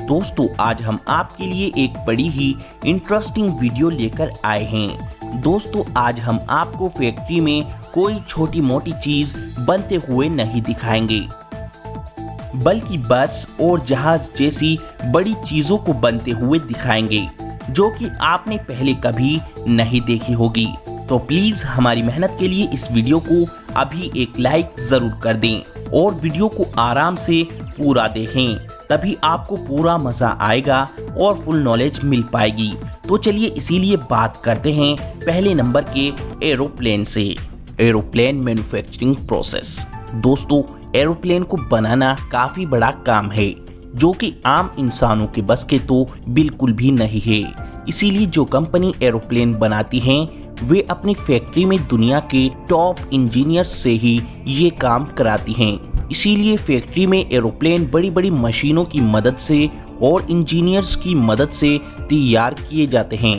दोस्तों आज हम आपके लिए एक बड़ी ही इंटरेस्टिंग वीडियो लेकर आए हैं। दोस्तों आज हम आपको फैक्ट्री में कोई छोटी मोटी चीज बनते हुए नहीं दिखाएंगे, बल्कि बस और जहाज जैसी बड़ी चीजों को बनते हुए दिखाएंगे जो कि आपने पहले कभी नहीं देखी होगी। तो प्लीज हमारी मेहनत के लिए इस वीडियो को अभी एक लाइक जरूर कर दें और वीडियो को आराम से पूरा देखें, तभी आपको पूरा मजा आएगा और फुल नॉलेज मिल पाएगी। तो चलिए इसीलिए बात करते हैं पहले नंबर के एरोप्लेन से। Aeroplane manufacturing process. दोस्तों एरोप्लेन को बनाना काफी बड़ा काम है जो कि आम इंसानों के बस के तो बिल्कुल भी नहीं है। इसीलिए जो कंपनी एरोप्लेन बनाती हैं वे अपनी फैक्ट्री में दुनिया के टॉप इंजीनियर्स से ही ये काम कराती हैं। इसीलिए फैक्ट्री में एरोप्लेन बड़ी बड़ी मशीनों की मदद से और इंजीनियर्स की मदद से तैयार किए जाते हैं।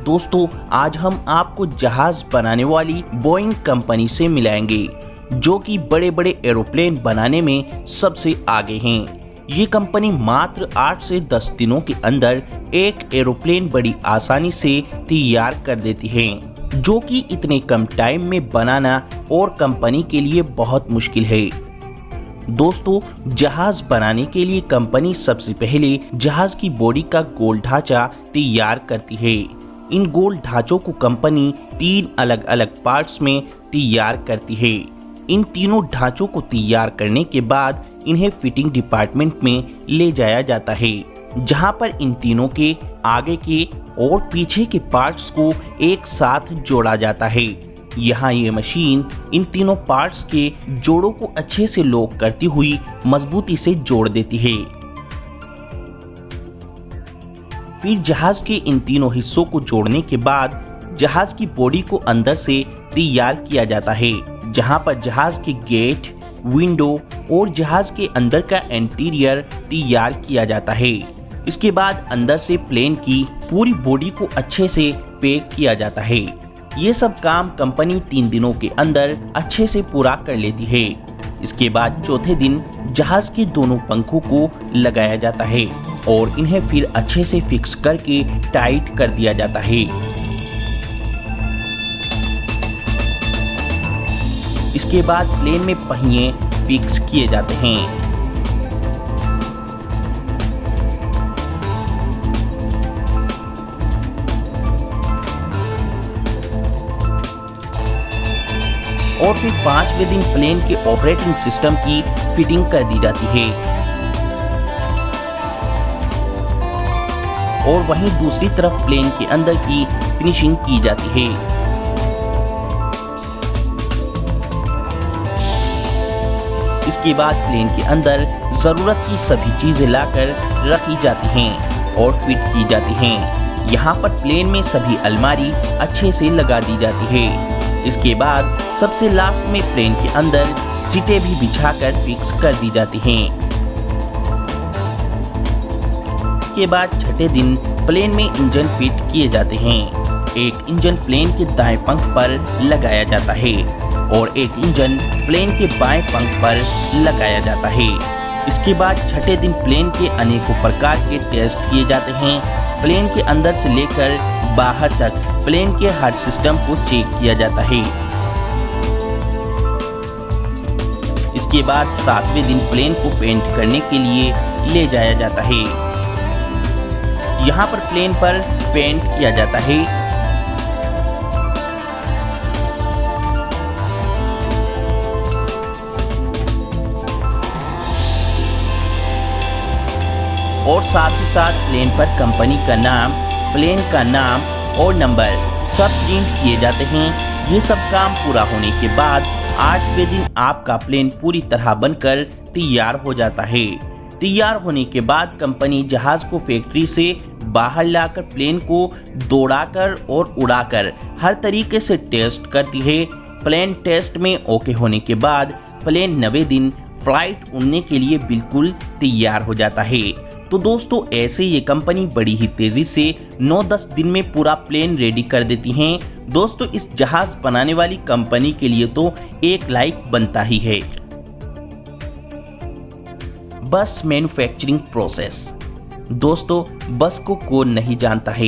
दोस्तों आज हम आपको जहाज बनाने वाली बोइंग कंपनी से मिलाएंगे जो कि बड़े बड़े एरोप्लेन बनाने में सबसे आगे हैं। ये कंपनी मात्र 8 से 10 दिनों के अंदर एक एरोप्लेन बड़ी आसानी से तैयार कर देती है, जो कि इतने कम टाइम में बनाना और कंपनी के लिए बहुत मुश्किल है। दोस्तों जहाज बनाने के लिए कंपनी सबसे पहले जहाज की बॉडी का गोल ढांचा तैयार करती है। इन गोल ढांचों को कंपनी 3 अलग अलग पार्ट्स में तैयार करती है। इन तीनों ढांचों को तैयार करने के बाद इन्हें फिटिंग डिपार्टमेंट में ले जाया जाता है, जहां पर इन तीनों के आगे के और पीछे के पार्ट्स को एक साथ जोड़ा जाता है। यहाँ ये मशीन इन तीनों पार्ट्स के जोड़ों को अच्छे से लॉक करती हुई मजबूती से जोड़ देती है। फिर जहाज के इन तीनों हिस्सों को जोड़ने के बाद जहाज की बॉडी को अंदर से तैयार किया जाता है, जहां पर जहाज के गेट, विंडो और जहाज के अंदर का इंटीरियर तैयार किया जाता है। इसके बाद अंदर से प्लेन की पूरी बॉडी को अच्छे से पैक किया जाता है। ये सब काम कंपनी 3 दिनों के अंदर अच्छे से पूरा कर लेती है। इसके बाद चौथे दिन जहाज के दोनों पंखों को लगाया जाता है और इन्हें फिर अच्छे से फिक्स करके टाइट कर दिया जाता है। इसके बाद प्लेन में पहिए फिक्स किए जाते हैं। और फिर 5वें दिन प्लेन के ऑपरेटिंग सिस्टम की फिटिंग कर दी जाती है। और वहीं दूसरी तरफ प्लेन के अंदर की फिनिशिंग की जाती है। इसके बाद प्लेन के अंदर जरूरत की सभी चीजें लाकर रखी जाती हैं और फिट की जाती हैं। यहाँ पर प्लेन में सभी अलमारी अच्छे से लगा दी जाती है। इसके बाद सबसे लास्ट में प्लेन के अंदर सीटें भी बिछाकर फिक्स कर दी जाती हैं। इसके बाद छठे दिन प्लेन में इंजन फिट किए जाते हैं। एक इंजन प्लेन के दाएं पंख पर लगाया जाता है और एक इंजन प्लेन के बाएं पंख पर लगाया जाता है। इसके बाद छठे दिन प्लेन के अनेकों प्रकार के टेस्ट किए जाते हैं। प्लेन के अंदर से लेकर बाहर तक प्लेन के हर सिस्टम को चेक किया जाता है। इसके बाद 7वें दिन प्लेन को पेंट करने के लिए ले जाया जाता है। यहाँ पर प्लेन पर पेंट किया जाता है। और साथ ही साथ प्लेन पर कंपनी का नाम, प्लेन का नाम और नंबर सब प्रिंट किए जाते हैं। ये सब काम पूरा होने के बाद 8वें दिन आपका प्लेन पूरी तरह बनकर तैयार हो जाता है। तैयार होने के बाद कंपनी जहाज को फैक्ट्री से बाहर लाकर प्लेन को दौड़ाकर और उड़ाकर हर तरीके से टेस्ट करती है। प्लेन टेस्ट में ओके होने के बाद प्लेन 9वें दिन फ्लाइट उड़ने के लिए बिल्कुल तैयार हो जाता है। तो दोस्तों ऐसे ये कंपनी बड़ी ही तेजी से 9-10 दिन में पूरा प्लेन रेडी कर देती हैं। दोस्तों इस जहाज बनाने वाली कंपनी के लिए तो एक लाइक बनता ही है। बस मैन्युफैक्चरिंग प्रोसेस। दोस्तों, बस को कौन नहीं जानता है।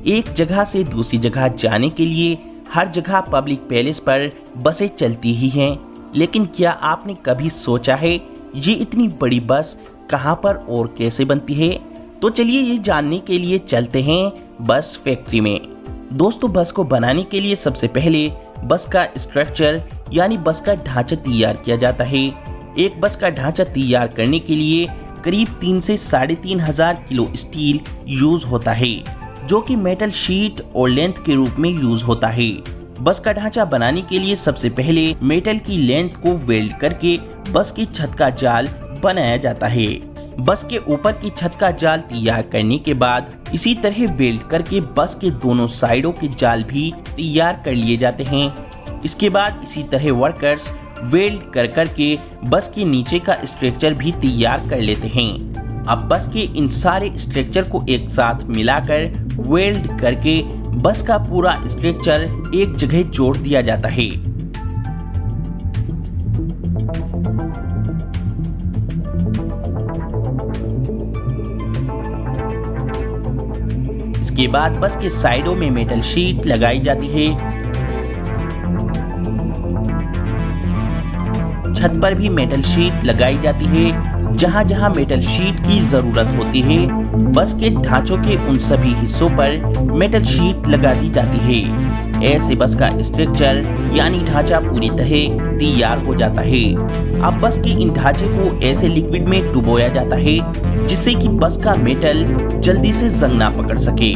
एक जगह से दूसरी जगह जाने के लिए हर जगह पब्लिक पैलेस पर बसें चलती ही हैं, लेकिन क्या आपने कभी सोचा है ये इतनी बड़ी बस कहां पर और कैसे बनती है? तो चलिए ये जानने के लिए चलते हैं बस फैक्ट्री में। दोस्तों, बस को बनाने के लिए सबसे पहले बस का स्ट्रक्चर यानी बस का ढांचा तैयार किया जाता है। एक बस का ढांचा तैयार करने के लिए करीब 3 से 3,500 किलो स्टील यूज होता है, जो कि मेटल शीट और लेंथ के रूप में यूज होता है। बस का ढांचा बनाने के लिए सबसे पहले मेटल की लेंथ को वेल्ड करके बस की छत का जाल बनाया जाता है। बस के ऊपर की छत का जाल तैयार करने के बाद इसी तरह वेल्ड करके बस के दोनों साइडों के जाल भी तैयार कर लिए जाते हैं। इसके बाद इसी तरह वर्कर्स वेल्ड कर करके बस के नीचे का स्ट्रक्चर भी तैयार कर लेते हैं। अब बस के इन सारे स्ट्रक्चर को एक साथ मिलाकर वेल्ड करके बस का पूरा स्ट्रक्चर एक जगह जोड़ दिया जाता है। इसके बाद बस के साइडों में मेटल शीट लगाई जाती है। छत पर भी मेटल शीट लगाई जाती है। जहां जहां मेटल शीट की जरूरत होती है, बस के ढांचों के उन सभी हिस्सों पर मेटल शीट लगा दी जाती है। ऐसे बस का स्ट्रक्चर यानी ढांचा पूरी तरह तैयार हो जाता है। अब बस के इन ढांचे को ऐसे लिक्विड में डुबोया जाता है जिससे कि बस का मेटल जल्दी से जंग ना पकड़ सके।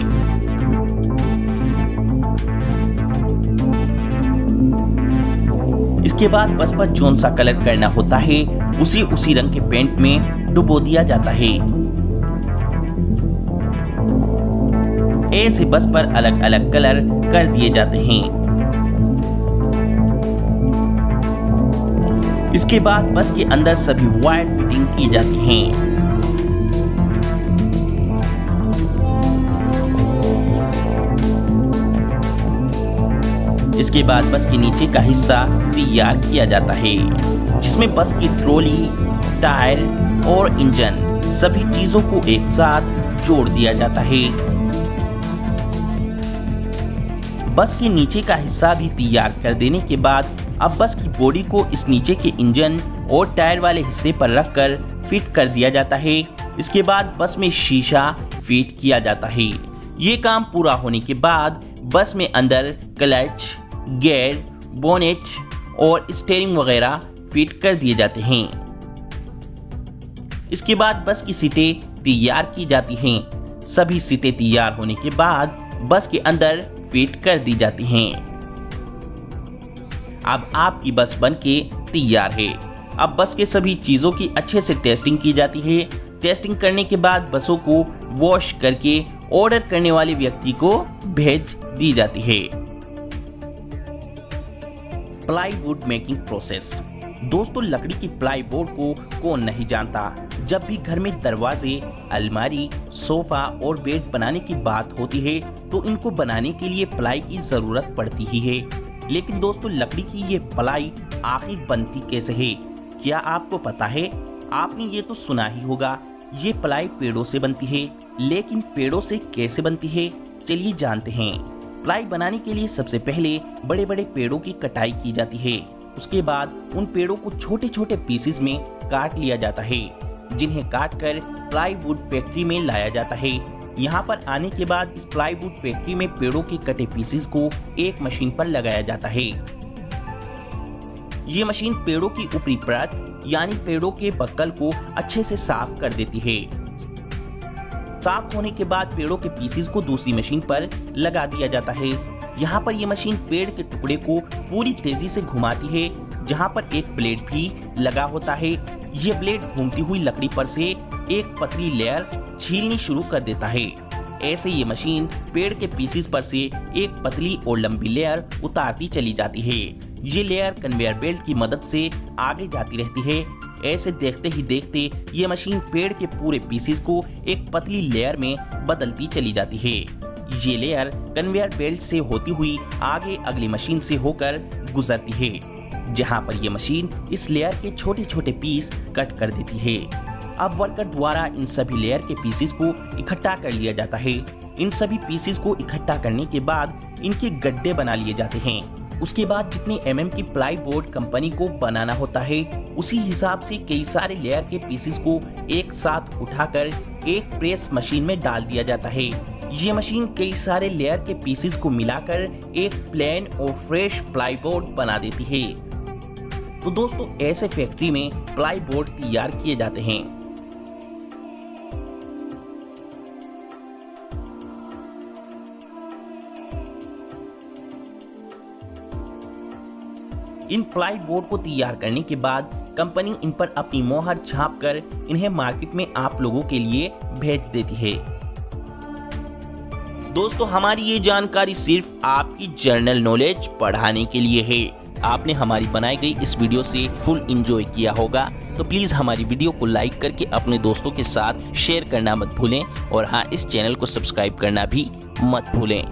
इसके बाद बस पर जोन सा कलर करना होता है उसी रंग के पेंट में डुबो दिया जाता है। ऐसे बस पर अलग अलग कलर कर दिए जाते हैं। इसके बाद बस के अंदर सभी वायर फिटिंग की जाती हैं। इसके बाद बस के नीचे का हिस्सा तैयार किया जाता है, जिसमें बस की ट्रॉली, टायर और इंजन सभी चीजों को एक साथ जोड़ दिया जाता है। बस के नीचे का हिस्सा भी तैयार कर देने के बाद अब बस की बॉडी को इस नीचे के इंजन और टायर वाले हिस्से पर रखकर फिट कर दिया जाता है। इसके बाद बस में शीशा फिट किया जाता है। ये काम पूरा होने के बाद बस में अंदर क्लच, गियर, बोनेट और स्टीयरिंग वगैरह फिट कर दिए जाते हैं। इसके बाद बस की सीटें तैयार की जाती हैं। सभी सीटें तैयार होने के बाद बस के अंदर फिट कर दी जाती हैं। अब आपकी बस बनके तैयार है। अब बस के सभी चीजों की अच्छे से टेस्टिंग की जाती है। टेस्टिंग करने के बाद बसों को वॉश करके ऑर्डर करने वाले व्यक्ति को भेज दी जाती है। Plywood making process. दोस्तों, लकड़ी की प्लाई बोर्ड को कौन नहीं जानता। जब भी घर में दरवाजे, अलमारी, सोफा और बेड बनाने की बात होती है तो इनको बनाने के लिए प्लाई की जरूरत पड़ती ही है। लेकिन दोस्तों, लकड़ी की ये प्लाई आखिर बनती कैसे है? क्या आपको पता है? आपने ये तो सुना ही होगा, ये प्लाई पेड़ों से बनती है। लेकिन पेड़ों से कैसे बनती है, चलिए जानते हैं। प्लाई बनाने के लिए सबसे पहले बड़े बड़े पेड़ों की कटाई की जाती है। उसके बाद उन पेड़ों को छोटे छोटे पीसेस में काट लिया जाता है, जिन्हें काटकर प्लाईवुड फैक्ट्री में लाया जाता है। यहाँ पर आने के बाद इस प्लाईवुड फैक्ट्री में पेड़ों के कटे पीसेस को एक मशीन पर लगाया जाता है। ये मशीन पेड़ों की ऊपरी परत यानी पेड़ों के बक्कल को अच्छे से साफ कर देती है। साफ होने के बाद पेड़ों के पीसेस को दूसरी मशीन पर लगा दिया जाता है। यहाँ पर यह मशीन पेड़ के टुकड़े को पूरी तेजी से घुमाती है, जहाँ पर एक ब्लेड भी लगा होता है। ये ब्लेड घूमती हुई लकड़ी पर से एक पतली लेयर छीलनी शुरू कर देता है। ऐसे ये मशीन पेड़ के पीसेस पर से एक पतली और लंबी लेयर उतारती चली जाती है। ये लेयर कन्वेयर बेल्ट की मदद से आगे जाती रहती है। ऐसे देखते ही देखते ये मशीन पेड़ के पूरे पीसेस को एक पतली लेयर में बदलती चली जाती है। ये लेयर कन्वेयर बेल्ट से होती हुई आगे अगली मशीन से होकर गुजरती है, जहां पर ये मशीन इस लेयर के छोटे छोटे पीस कट कर देती है। अब वर्कर द्वारा इन सभी लेयर के पीसेस को इकट्ठा कर लिया जाता है। इन सभी पीसेस को इकट्ठा करने के बाद इनके गड्ढे बना लिए जाते हैं। उसके बाद जितने mm की प्लाई बोर्ड कंपनी को बनाना होता है उसी हिसाब से कई सारे लेयर के पीसेस को एक साथ उठाकर एक प्रेस मशीन में डाल दिया जाता है। ये मशीन कई सारे लेयर के पीसेस को मिलाकर एक प्लेन और फ्रेश प्लाई बोर्ड बना देती है। तो दोस्तों ऐसे फैक्ट्री में प्लाई बोर्ड तैयार किए जाते हैं। इन प्लाई बोर्ड को तैयार करने के बाद कंपनी इन पर अपनी मोहर छापकर इन्हें मार्केट में आप लोगों के लिए भेज देती है। दोस्तों हमारी ये जानकारी सिर्फ आपकी जनरल नॉलेज बढ़ाने के लिए है। आपने हमारी बनाई गई इस वीडियो से फुल एंजॉय किया होगा, तो प्लीज हमारी वीडियो को लाइक करके अपने दोस्तों के साथ शेयर करना मत भूलें और हाँ, इस चैनल को सब्सक्राइब करना भी मत भूलें।